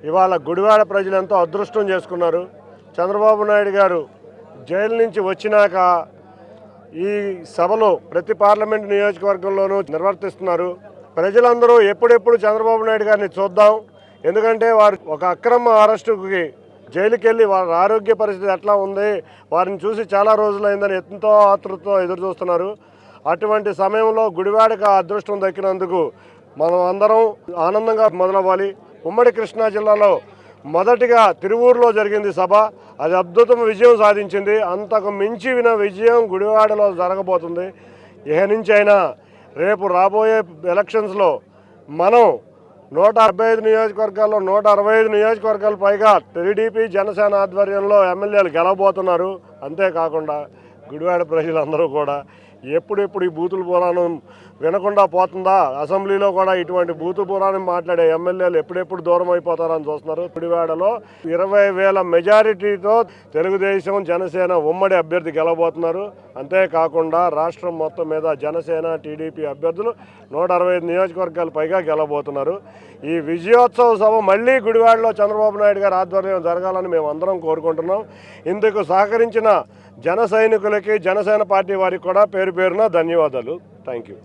ఇవాళ గుడివాడ ప్రజలు ఎంతో అదృష్టం చేసుకున్నారు. చంద్రబాబు నాయుడు గారు జైలు నుంచి వచ్చినాక ఈ సభలో ప్రతి పార్లమెంట్ నియోజకవర్గంలోనూ నిర్వర్తిస్తున్నారు. ప్రజలందరూ ఎప్పుడెప్పుడు చంద్రబాబు నాయుడు గారిని చూద్దాం, ఎందుకంటే వారు ఒక అక్రమ అరెస్టుకి జైలుకి వెళ్ళి వారి ఆరోగ్య పరిస్థితి ఎట్లా ఉంది, వారిని చూసి చాలా రోజులైందని ఎంతో ఆతృతతో ఎదురు చూస్తున్నారు. అటువంటి సమయంలో గుడివాడకు ఆ అదృష్టం దక్కినందుకు మనం అందరం ఆనందంగా మొదలవ్వాలి. ఉమ్మడి కృష్ణా జిల్లాలో మొదటిగా తిరువూరులో జరిగింది సభ, అది అద్భుతం విజయం సాధించింది. అంతకు మించిన విజయం గుడివాడలో జరగబోతుంది. ఇక నుంచి అయినా రేపు రాబోయే ఎలక్షన్స్లో మనం 175 నియోజకవర్గాల్లో 165 నియోజకవర్గాలు పైగా టీడీపీ జనసేన ఆధ్వర్యంలో ఎమ్మెల్యేలు గెలవబోతున్నారు. అంతేకాకుండా గుడివాడ ప్రజలందరూ కూడా ఎప్పుడెప్పుడు ఈ బూతుల పురాణం వినకుండా పోతుందా, అసెంబ్లీలో కూడా ఇటువంటి బూతు పురాణం మాట్లాడే ఎమ్మెల్యేలు ఎప్పుడెప్పుడు దూరం అయిపోతారని చూస్తున్నారు. గుడివాడలో 20,000 మెజారిటీతో తెలుగుదేశం జనసేన ఉమ్మడి అభ్యర్థి గెలవబోతున్నారు. అంతేకాకుండా రాష్ట్రం మొత్తం మీద జనసేన టీడీపీ అభ్యర్థులు 165 నియోజకవర్గాలు పైగా గెలవబోతున్నారు. ఈ విజయోత్సవ సభ మళ్ళీ గుడివాడలో చంద్రబాబు నాయుడు గారి ఆధ్వర్యం జరగాలని మేము అందరం కోరుకుంటున్నాం. ఇందుకు సహకరించిన జన సైనికులకి, జనసేన పార్టీ వారికి కూడా పేరు పేరున ధన్యవాదాలు. Thank you.